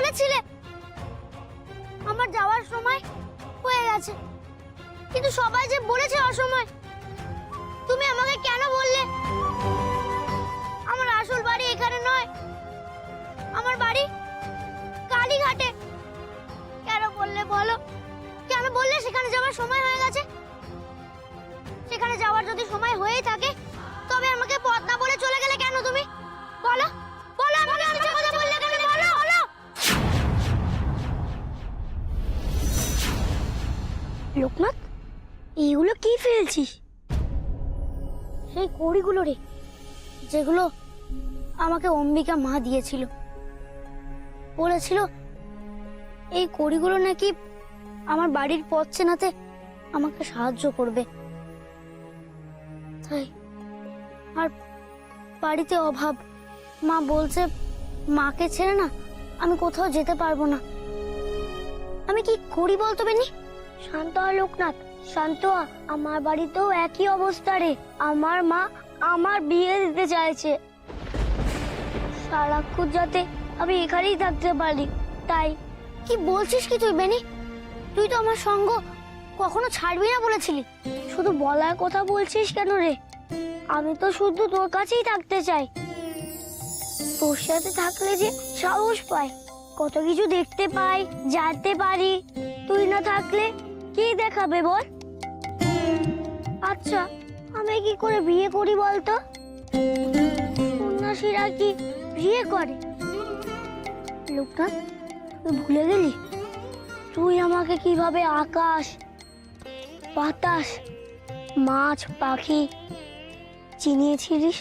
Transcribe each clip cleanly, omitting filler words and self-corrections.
বলেছিলে আমার যাওয়ার সময় হয়ে গেছে, কিন্তু সবাই যে বলেছে অসময়, তুমি আমাকে কেন বললে? আমার আসল বাড়ি এখানে নয়, আমার বাড়ি কালীঘাটে। কেন বললে বলো? কেন বললে সেখানে যাওয়ার সময় হয়ে গেছে? সেখানে যাওয়ার যদি সময় হয়েই থাকে তবে আমাকে পথ না বলে চলে গেলে কেন তুমি? বলো বলো, আমাকে মিথ্যে কথা বললে কেন? বলো বলো। লোকনাথ, এইগুলো কি ফেলছিস? সেই কড়িগুলো রে, যেগুলো আমাকে অম্বিকা মা দিয়েছিল। বলেছিল এই কড়িগুলো নাকি আমার বাড়ির পথ চেনাতে আমাকে সাহায্য করবে। তাই আর বাড়িতে অভাব, মা বলছে মাকে ছেড়ে না আমি কোথাও যেতে পারবো না। আমি কি করি বলতো বেনি? শান্ত হ লোকনাথ, শান্ত হ। আমার বাড়িতেও একই অবস্থা রে। আমার মা আমার বিয়ে দিতে চাইছে, সারাক্ষণ যাতে আমি এখানেই থাকতে পারি। তাই কি বলছিস কি তুই বেনি? তুই তো আমার সঙ্গ কখনো ছাড়বি না বলেছিলি, শুধু বলার কথা বলছিস কেন রে? আমি তো শুধু তোর কাছেই থাকতে চাই। তোর সাথে থাকলে যে সাহস পাই, কত কিছু দেখতে পাই, জানতে পারি। তুই না থাকলে কি দেখাবে বল? আচ্ছা, আমি কি করে বিয়ে করি বলতো? সন্ন্যাসীরা কি বিয়ে করে? লোকনাথ, তুই ভুলে গেলি তুই আমাকে কিভাবে আকাশ, বাতাস, মাছ, পাখি চিনিয়েছিলিস?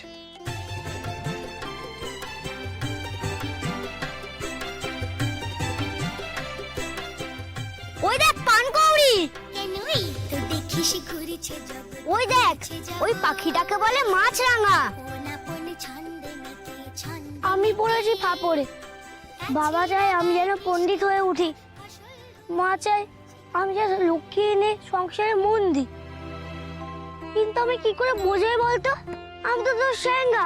ওই দেখ পানকৌড়ি, ওই দেখ ওই পাখিটাকে বলে মাছরাঙা। আমি পড়েছি ফাপড়ে। বাবা চায় আমি যেন পণ্ডিত হয়ে উঠি, মা চায় আমি যেন লক্ষ্মী এনে সংসারে মন দিই। কিন্তু আমি কি করে বোঝাই বলতো? আমি তো তোর স্যাঙ্গা।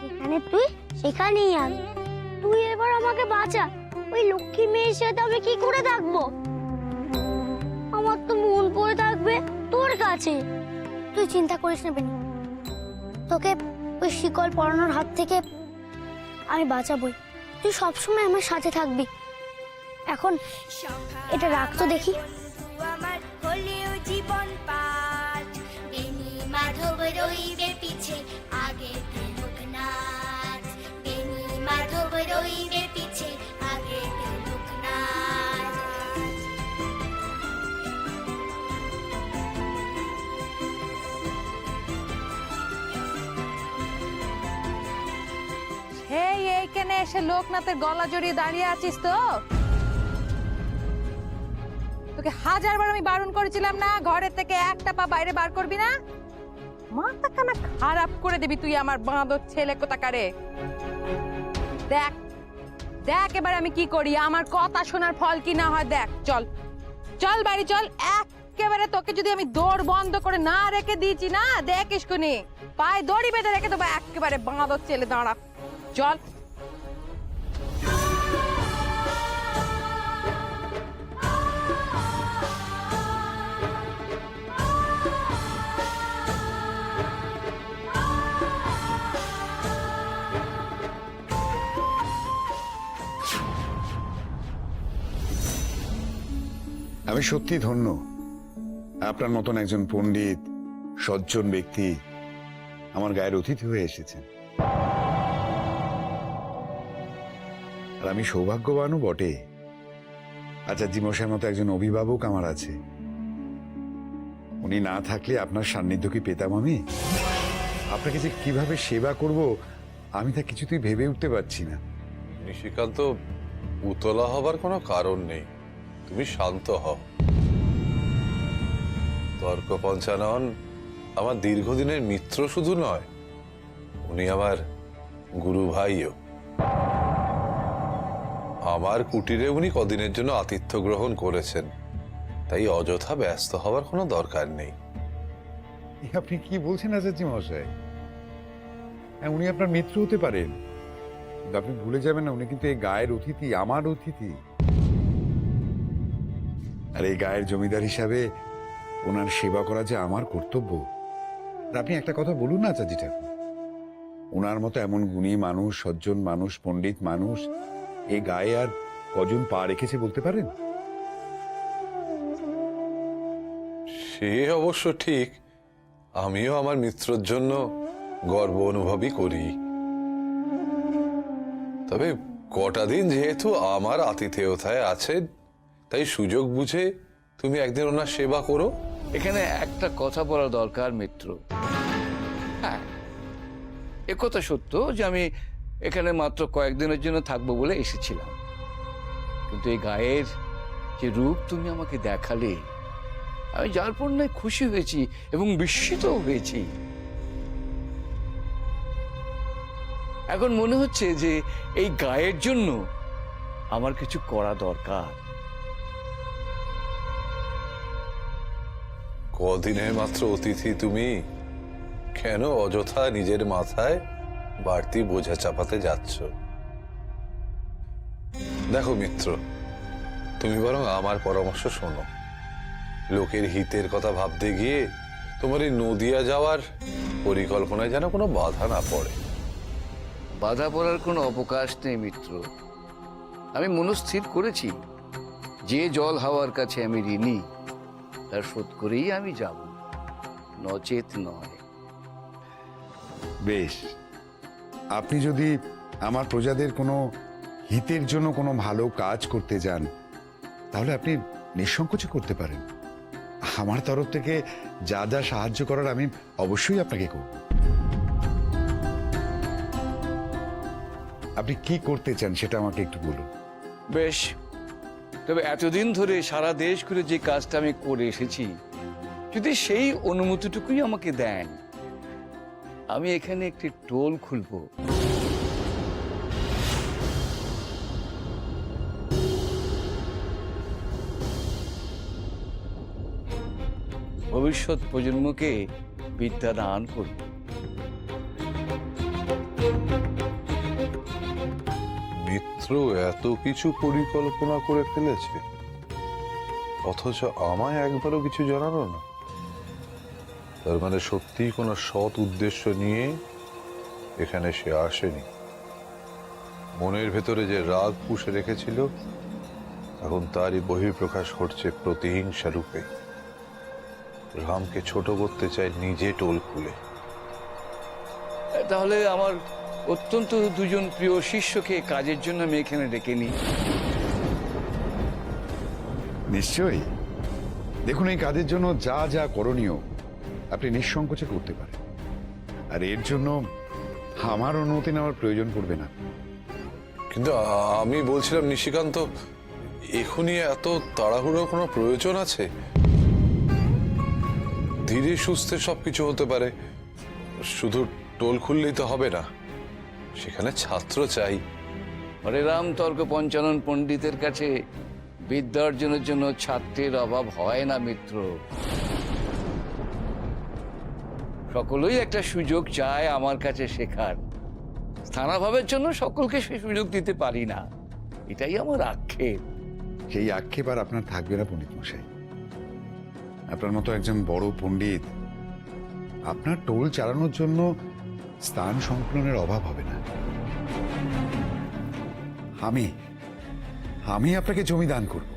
এখানে তুই, সেখানেই আমি। তুই এবার আমাকে বাঁচা। ওই লক্ষ্মী মেয়ের সাথে আমি কি করে থাকবো? আমার তো মন পড়ে থাকবে তোর কাছে। তুই চিন্তা করিস না বেনি, তোকে ওই শিকল পরানোর হাত থেকে আমি বাঁচাবই। তুই সবসময় আমার সাথে থাকবি। এখন এটা রাখতো দেখি। আমার হলেও জীবন পাঠ, বেনি মাধব রইবে পিছে, আগে লোকনাথ। বেনি মাধব রইবে পিছে, আগে লোকনাথ। এই এইখানে এসে লোকনাথের গলা জড়িয়ে দাঁড়িয়ে আছিস তো? তোকে হাজারবার আমি বারণ করেছিলাম না ঘরের থেকে একটা পা বাইরে বার করবি না? মাথা কানা খারাপ করে দিবি তুই আমার বাঁদর ছেলে কোথাকারে। দেখ দেখ এবার আমি কি করি, আমার কথা শোনার ফল কি না হয় দেখ। চল চল বাড়ি চল। একেবারে তোকে যদি আমি দৌড় বন্ধ করে না রেখে দিয়েছি না, দেখিস কোনি পায়ে দড়ি বেঁধে রেখে দেবো একেবারে বাঁদর ছেলে। দাঁড়া চল। আমি সত্যি ধন্য, আপনার মতন একজন পণ্ডিত সজ্জন ব্যক্তি আমার গায়ের অতিথি হয়ে এসেছেন। আর আমি সৌভাগ্যবানও বটে, আচার্য মশাইয়ের মতো একজন অভিভাবক আমার আছে। উনি না থাকলে আপনার সান্নিধ্য কি পেতাম আমি? আপনাকে যে কিভাবে সেবা করব আমি তা কিছুতেই ভেবে উঠতে পারছি না। নিশিকান্ত, উতলা হবার কোনো কারণ নেই, তুমি শান্ত হও। তর্ক পঞ্চানন আমার দীর্ঘদিনের মিত্র শুধু নয়, উনি আমার গুরু ভাইও। আমার কুটিরে উনি কদিনের জন্য আতিথ্য গ্রহণ করেছেন, তাই অযথা ব্যস্ত হওয়ার কোনো দরকার নেই। আপনি কি বলছেন আচার্য মশাই? উনি আপনার মিত্র হতে পারেন, আপনি ভুলে যাবেন না, উনি কিন্তু এই গায়ের অতিথি, আমার অতিথি। আর এই গায়ের জমিদার হিসাবে ওনার সেবা করা যে আমার কর্তব্য। আর আপনি একটা কথা বলুন না চাচি ঠাকুর, ওনার মতো এমন গুণী মানুষ, সজ্জন মানুষ, পণ্ডিত মানুষ এই গায়ে আর কজন পা রেখেছে বলতে পারেন? সে অবশ্য ঠিক, আমিও আমার মিত্রর জন্য গর্ব অনুভবই করি। তবে কটা দিন যেহেতু আমার আতিথেয়তায় আছেন, তাই সুযোগ বুঝে তুমি একদিন ওনার সেবা করো। এখানে একটা কথা বলা দরকার মিত্র। হ্যাঁ, একথা সত্য যে আমি এখানে মাত্র কয়েকদিনের জন্য থাকবো বলে এসেছিলাম, কিন্তু এই গায়ের যে রূপ তুমি আমাকে দেখালে, আমি যার পণ্যে খুশি হয়েছি এবং বিস্মিত হয়েছি। এখন মনে হচ্ছে যে এই গায়ের জন্য আমার কিছু করা দরকার। কদিনের মাত্র অতিথি তুমি, কেন অযথা নিজের মাথায় বাড়তি বোঝা চাপাতে যাচ্ছ? দেখো মিত্র, তুমি বরং আমার পরামর্শ শোনো। লোকের হিতের কথা ভাবতে গিয়ে তোমার এই নদিয়া যাওয়ার পরিকল্পনায় যেন কোনো বাধা না পড়ে। বাধা পড়ার কোনো অবকাশ নেই মিত্র। আমি মনস্থির করেছি, যে জল হাওয়ার কাছে আমি ঋণী তার শোধ করেই আমি যাব, নচেত নয়। বেশ, আপনি যদি আমার প্রজাদের কোনো হিতের জন্য কোনো ভালো কাজ করতে যান, তাহলে আপনি নিঃসংকোচে করতে পারেন। আমার তরফ থেকে যা যা সাহায্য করার আমি অবশ্যই আপনাকে করব। আপনি কি করতে চান সেটা আমাকে একটু বলুন। বেশ, তবে এতদিন ধরে সারা দেশ ঘুরে যে কাজটা আমি করে এসেছি, যদি সেই অনুমতিটুকুই আমাকে দেন, আমি এখানে একটি টোল খুলব। ভবিষ্যৎ প্রজন্মকে বিদ্যা দান করব। মিত্র এত কিছু পরিকল্পনা করে ফেলেছে, অথচ আমায় একবারও কিছু জানালো না। তার মানে সত্যিই কোনো সৎ উদ্দেশ্য নিয়ে এখানে সে আসেনি। মনের ভেতরে যে রাগ পুষে রেখেছিল, এখন তারই বহিঃপ্রকাশ ঘটছে প্রতিহিংসা রূপে। রামকে ছোট করতে চায় নিজে টোল খুলে। তাহলে আমার অত্যন্ত দুজন প্রিয় শিষ্যকে কাজের জন্য আমি এখানে ডেকে নিই। নিশ্চয়ই। দেখুন, এই কাজের জন্য যা যা করণীয় আপনি নিঃসংকোচে করতে পারেন, আর এর জন্য আমার অনুমতি নেওয়ার প্রয়োজন পড়বে না। কিন্তু আমি বলছিলাম নিশিকান্ত, এখনই এত তাড়াহুড়োর কোনো প্রয়োজন আছে? ধীরে সুস্থে সবকিছু হতে পারে। শুধু টোল খুললেই তো হবে না, সেখানে ছাত্র চাই। হরে রাম তর্ক পঞ্চানন পণ্ডিতের কাছে বিদ্যা অর্জনের জন্য ছাত্রের অভাব হয় না মিত্র। সকলেই একটা সুযোগ চায় আমার কাছে শেখার। স্থানাভাবের জন্য সকলকে সে সুযোগ দিতে পারি না, এটাই আমার আক্ষেপ। সেই আক্ষেপ আর আপনার থাকবে না পণ্ডিত মশাই। আপনার মতো একজন বড় পণ্ডিত, আপনার টোল চালানোর জন্য স্থান সংকুলনের অভাব হবে না। আমি আপনাকে জমি দান করব।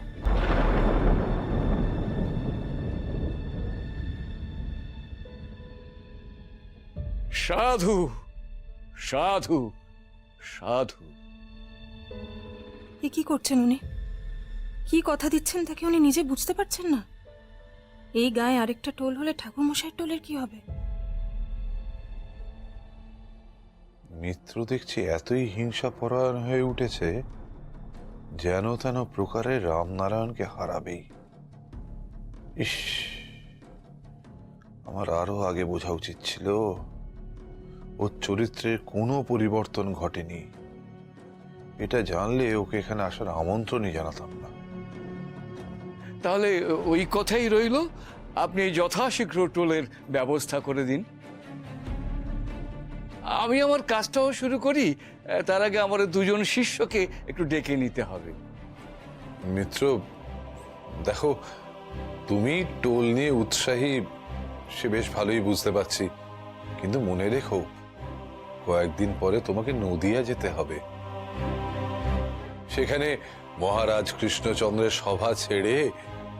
সাধু সাধু সাধু। এ কি করছেন উনি? কি কথা দিচ্ছেন তাকে উনি নিজে বুঝতে পারছেন না? এই গায়ে আরেকটা টোল হলে ঠাকুরমশাইয়ের টোলের কি হবে? মিত্র দেখছি এতই হিংসা পরায়ণ হয়ে উঠেছে, যেন তেন প্রকারে রামনারায়ণকে হারাবেই। ইস, আমার আরো আগে বোঝা উচিত ছিল। ওর চরিত্রের কোনো পরিবর্তন ঘটেনি। এটা জানলে ওকে এখানে আসার আমন্ত্রণই জানাতাম না। তাহলে ওই কথাই রইল, আপনি যথাশীঘ্র টোলের ব্যবস্থা করে দিন। আমি আমার কাজটাও শুরু করি, তার আগে আমার দুজন শিষ্যকে একটু ডেকে নিতে হবে। মিত্র, দেখো, তুমি টোল নিয়ে উৎসাহী সে বেশ ভালোই বুঝতে পারছি, কিন্তু মনে রেখো কয়েকদিন পরে তোমাকে নদিয়া যেতে হবে। সেখানে মহারাজ কৃষ্ণচন্দ্রের সভা ছেড়ে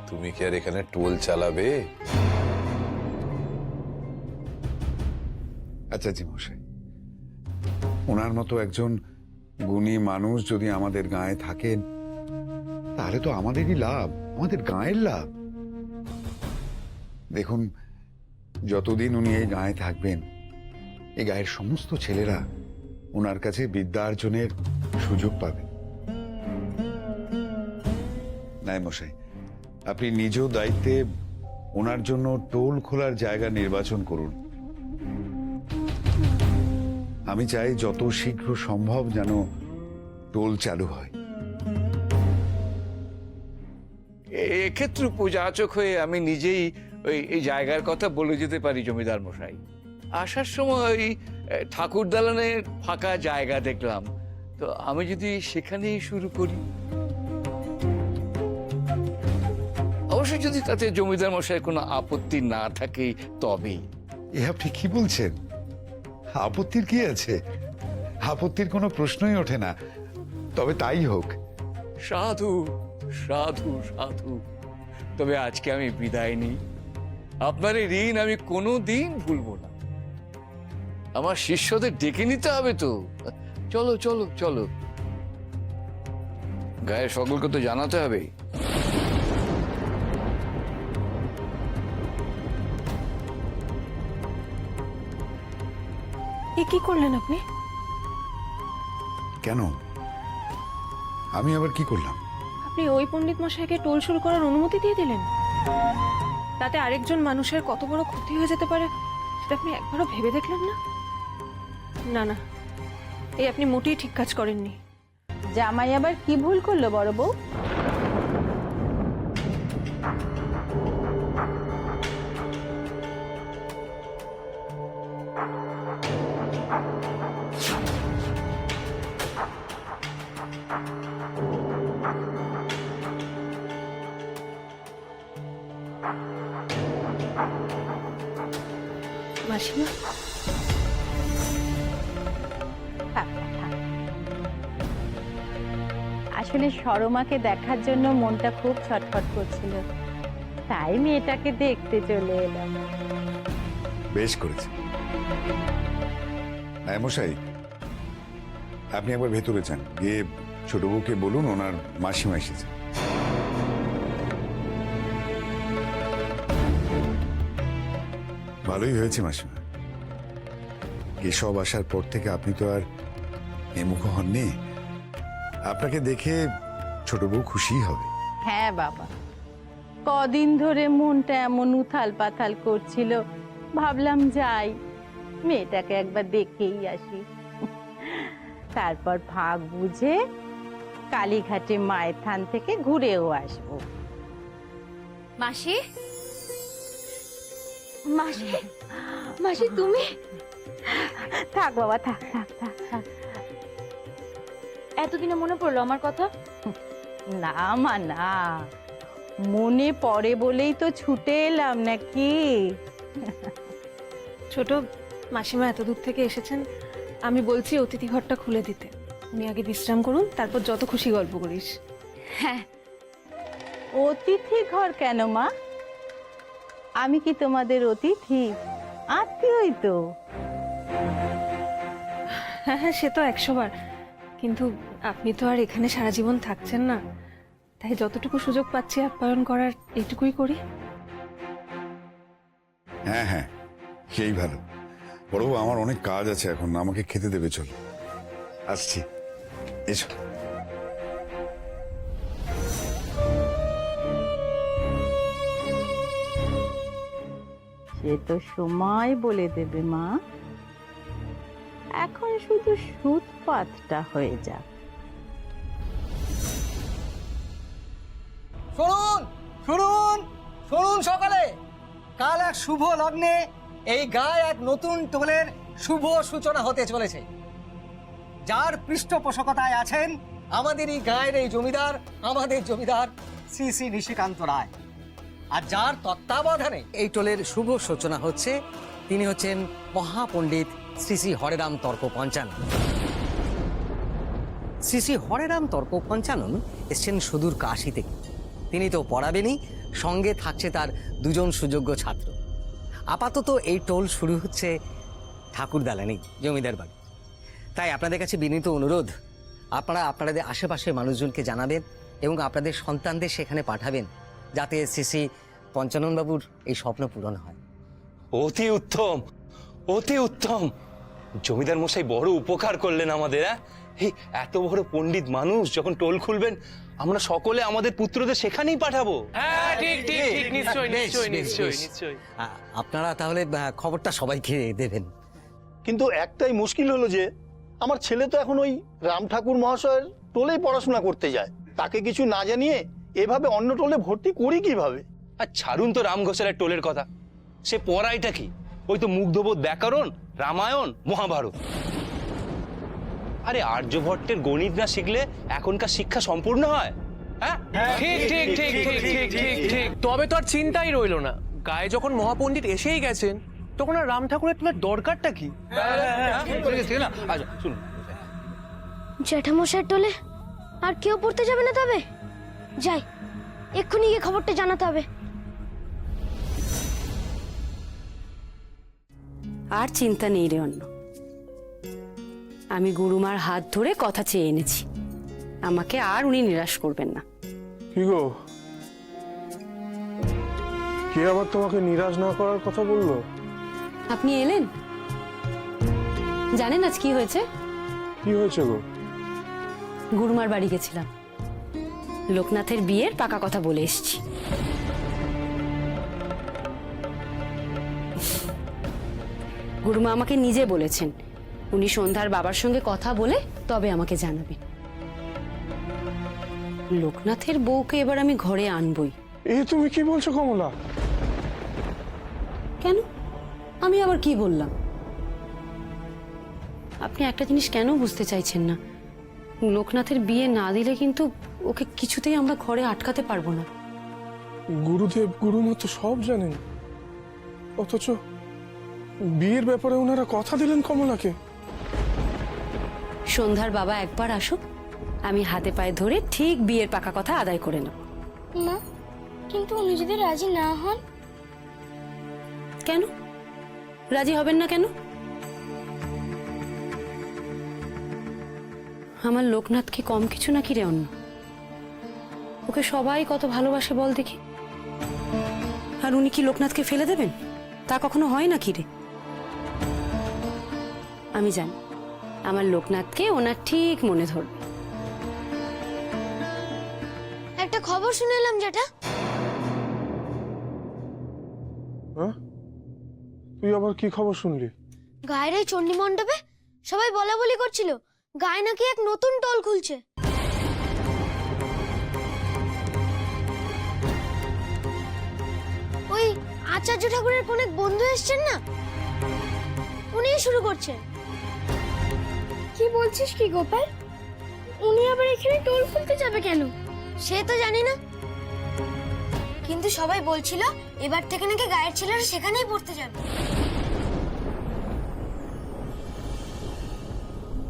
তুমি কি আর এখানে টোল চালাবে? আচ্ছা জি মশাই, ওনার মতো একজন গুণী মানুষ যদি আমাদের গাঁয়ে থাকেন তাহলে তো আমাদেরই লাভ, আমাদের গাঁয়ের লাভ। দেখুন, যতদিন উনি এই গাঁয়ে থাকবেন এই গাঁয়ের সমস্ত ছেলেরা ওনার কাছে বিদ্যা অর্জনের সুযোগ পাবে। নাই মশাই, আপনি নিজ দায়িত্বে ওনার জন্য টোল খোলার জায়গা নির্বাচন করুন। আমি চাই যত শীঘ্র সম্ভব যেন টোল চালু হয়। এক্ষেত্রে পূজাচক হয়ে আমি নিজেই এই জায়গার কথা বলে যেতে পারি জমিদার মশাই। আসার সময় ওই ঠাকুর দালানের ফাঁকা জায়গা দেখলাম, তো আমি যদি সেখানেই শুরু করি, অবশ্যই যদি তাতে জমিদার মশাই কোনো আপত্তি না থাকে তবেই। এ আপনি কি বলছেন? আপত্তির কি আছে? আপত্তির কোনো প্রশ্নই ওঠে না। তবে তাই হোক। সাধু সাধু সাধু, তবে আজকে আমি বিদায় নিই। আপনার এই ঋণ আমি কোনোদিন ভুলবো না। আমার শিষ্যদের ডেকে নিতে হবে তো। চলো চলো চলো, গায়ে সকলকে তো জানাতে হবে। এ কি করলেন আপনি? কেন? আমি আবার কি করলাম? আপনি ওই পণ্ডিত মশাইকে টোল শুরু করার অনুমতি দিয়ে দিলেন? তাতে আরেকজন মানুষের কত বড় ক্ষতি হয়ে যেতে পারে সেটা আপনি একবারও ভেবে দেখলেন না? না না, এই আপনি মোটেই ঠিক কাজ করেননি। জামাই আবার কি ভুল করলো বড় বউ? মাসিমা, আসলে সরমাকে দেখার জন্য মনটা খুব ছটফট করছিল, তাই মেয়েটাকে দেখতে চলে এলাম। বেশ করেছে। মশাই, আপনি একবার ভেতরে যান, গিয়ে ছোট বউকে বলুন ওনার মাসিমা এসেছে। ভালোই হয়েছে মাসিমা, কেশব আসার পর থেকে আপনি তো আর এমুখ হননি। আপনাকে দেখে ছোট বউ খুশি হবে। হ্যাঁ বাবা, কদিন ধরে মনটা এমন উথাল পাথাল করছিল, ভাবলাম যাই মেয়েটাকে একবার দেখেই আসি। তারপর ভাগ বুঝে কালীঘাটে মায়ের থান থেকে ঘুরেও আসবো। মাসি, মাসি, মাসি তুমি? থাক বাবা, থাক থাক থাক থাক। এতদিনে মনে পড়লো আমার কথা? না মা না, মনে পড়ে বলেই তো ছুটে এলাম নাকি। ছোট মাসিমা এত দূর থেকে এসেছেন, আমি বলছি অতিথি ঘরটা খুলে দিতে। উনি আগে বিশ্রাম করুন, তারপর যত খুশি গল্প করিস। হ্যাঁ। অতিথি ঘর কেন মা? আমি কি তোমাদের অতিথি? আত্মীয়ই তো। হ্যাঁ হ্যাঁ, সে তো 100 বার, কিন্তু আপনি তো আর এখানে সারা জীবন থাকছেন না, তাই যতটুকু সুযোগ পাচ্ছি আপ্যায়ন করার এইটুকুই করি। হ্যাঁ হ্যাঁ, সেই ভালো। বড় বউ, আমার অনেক কাজ আছে এখন, আমাকে খেতে দেবে। চলো, আসছি। এসো। সে তো সময় বলে দেবে মা, এখন শুধু সুতপাতটা হয়ে যাক। শুনুন শুনুন শুনুন সকালে, কাল এক শুভ লগ্নে এই গায়ে এক নতুন টোলের শুভ সূচনা হতে চলেছে। যার পৃষ্ঠপোষকতায় আছেন আমাদের এই গায়ের এই জমিদার, আমাদের জমিদার শ্রী শ্রী নিশিকান্ত রায়, আর যার তত্ত্বাবধানে এই টোলের শুভ সূচনা হচ্ছে তিনি হচ্ছেন মহাপণ্ডিত শ্রী শ্রী হরেরাম তর্ক পঞ্চানন। শ্রী শ্রী হরেরাম তর্ক পঞ্চানন এসছেন সুদূর কাশী থেকে। তিনি তো পড়াবেনই, সঙ্গে থাকছে তার দুজন সুযোগ্য ছাত্র। আপাতত এই টোল শুরু হচ্ছে ঠাকুর দালানি, জমিদার বাড়ি। তাই আপনাদের কাছে বিনীত অনুরোধ, আপনারা আপনাদের আশেপাশের মানুষজনকে জানাবেন এবং আপনাদের সন্তানদের সেখানে পাঠাবেন, যাতে শ্রী শ্রী পঞ্চাননবাবুর এই স্বপ্ন পূরণ হয়। অতি উত্তম, অতি উত্তম। জমিদার মশাই বড় উপকার করলেন আমাদের। এই এত বড় পণ্ডিত মানুষ যখন টোল খুলবেন, আমরা সকলে আমাদের পুত্রদের সেখানেই পাঠাবো। হ্যাঁ, ঠিক ঠিক ঠিক, নিশ্চয়ই বেশ, নিশ্চয়ই বেশ, নিশ্চয়ই বেশ। নিশ্চয়ই। আপনারা তাহলে খবরটা সবাইকে দেবেন। কিন্তু একটাই মুশকিল হলো যে আমার ছেলে তো এখন ওই রাম ঠাকুর মহাশয়ের টোলেই পড়াশোনা করতে যায়। তাকে কিছু না জানিয়ে এভাবে অন্য টোলে ভর্তি করি কিভাবে? আর ছাড়ুন তো রাম ঘোষালের টোলের কথা। সে পড়াইটা কি? ওই তো মুগ্ধবোধ, ব্যাকরণ, রামায়ণ, মহাভারত। আরে আর্যভট্টের গণিত না শিখলে এখনকার শিক্ষা সম্পূর্ণ হয়? হ্যাঁ, ঠিক ঠিক ঠিক ঠিক ঠিক ঠিক ঠিক। তবে তো আর চিন্তাই রইলো না, গায়ে যখন মহাপণ্ডিত এসেই গেছেন তখন আর রাম ঠাকুরের তোলার দরকারটা কি? ঠিক না? আচ্ছা শুনুন, জ্যাঠামশাইয়ের টোলে আর কেউ পড়তে যাবে না? তবে যাই, এক্ষুনি গিয়ে খবরটা জানাতে হবে। আর চিন্তা নেই রে অন্য, আমি গুরুমার হাত ধরে কথা চেয়ে এনেছি, আমাকে আর উনি নিরাশ করবেন না। কি গো, কে আবার তোমাকে নিরাশ না করার কথা বললো? আপনি এলেন, জানেন আজ কি হয়েছে? কি হয়েছে গো? গুরুমার বাড়ি গেছিলাম, লোকনাথের বিয়ের পাকা কথা বলে এসেছি। গুরুমা আমাকে নিজে বলেছেন উনি সন্ধ্যার বাবার সঙ্গে কথা বলে তবে আমাকে জানাবেন। লোকনাথের বউকে এবার আমি ঘরে আনবই। এ তুমি কি বলছো কমলা? কেন, আমি আবার কি বললাম? আপনি একটা জিনিস কেন বুঝতে চাইছেন না? লোকনাথের বিয়ে না দিলে কিন্তু ওকে কিছুতেই আমরা ঘরে আটকাতে পারবো না। গুরুদেব গুরুমা তো সব জানেন, অথচ বিয়ের ব্যাপারে ওনারা কথা দিলেন কমলাকে। সন্ধ্যার বাবা একবার আসুক, আমি হাতে পায়ে ধরে ঠিক বিয়ের পাকা কথা আদায় করে নেব। মা, কিন্তু উনি যদি রাজি না হন? কেন রাজি হবেন না কেন? আমার লোকনাথ কি কম কিছু নাকি রে অন্য? ওকে সবাই কত ভালোবাসে বল দেখি, আর উনি কি লোকনাথকে ফেলে দেবেন? তা কখনো হয় নাকি রে? আমি জানি আমার লোকনাথকে ওনার ঠিক মনে ধরবে। একটা খবর শুনে এলাম যেটা। হ্যাঁ, তুই আবার কি খবর শুনলি? গায়ের এই চণ্ডী মণ্ডপে সবাই বলা বলি করছিল গায়ে নাকি এক নতুন টোল খুলছে। ওই আচার্য ঠাকুরের কোন এক বন্ধু এসছেন না, উনিই শুরু করছেন। কি বলছিস কি গোপাল? উনি আবার এখানে টোল খুলতে যাবে কেন? সে তো জানি না, কিন্তু সবাই বলছিল এবার থেকে নাকি গায়ের ছেলেরা সেখানেই পড়তে যাবে।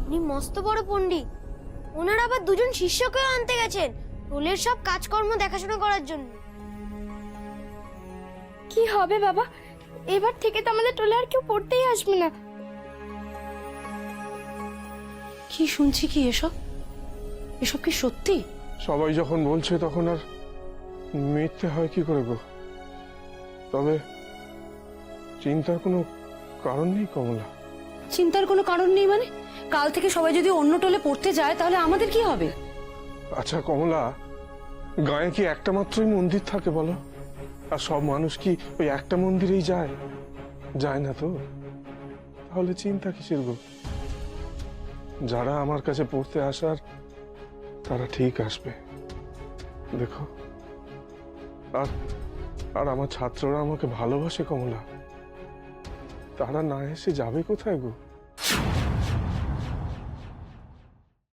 উনি মস্ত বড় পণ্ডিত, ওনার আবার দুজন শিষ্যকেও আনতে গেছেন টোলের সব কাজকর্ম দেখাশোনা করার জন্য। কি হবে বাবা, এবার থেকে তো আমাদের টোলে আর কেউ পড়তেই আসবে না। কি শুনছি কি এসব? এসব কি সত্যি? সবাই যখন বলছে তখন আর মিথ্যে হয় কি করে গো? তবে চিন্তার কোনো কারণ নেই কমলা। চিন্তার কোনো কারণ নেই মানে? কাল থেকে সবাই যদি অন্য টোলে পড়তে যায় তাহলে আমাদের কি হবে? আচ্ছা কমলা, গায়ে কি একটা মাত্রই মন্দির থাকে বলো? আর সব মানুষ কি ওই একটা মন্দিরেই যায়? যায় না তো, তাহলে চিন্তা কিসের গো? যারা আমার কাছে পড়তে আসার তারা ঠিক আসবে, দেখো। আর আর আমার ছাত্ররা আমাকে ভালোবাসে কমলা, তারা না এসে যাবে কোথায় গো?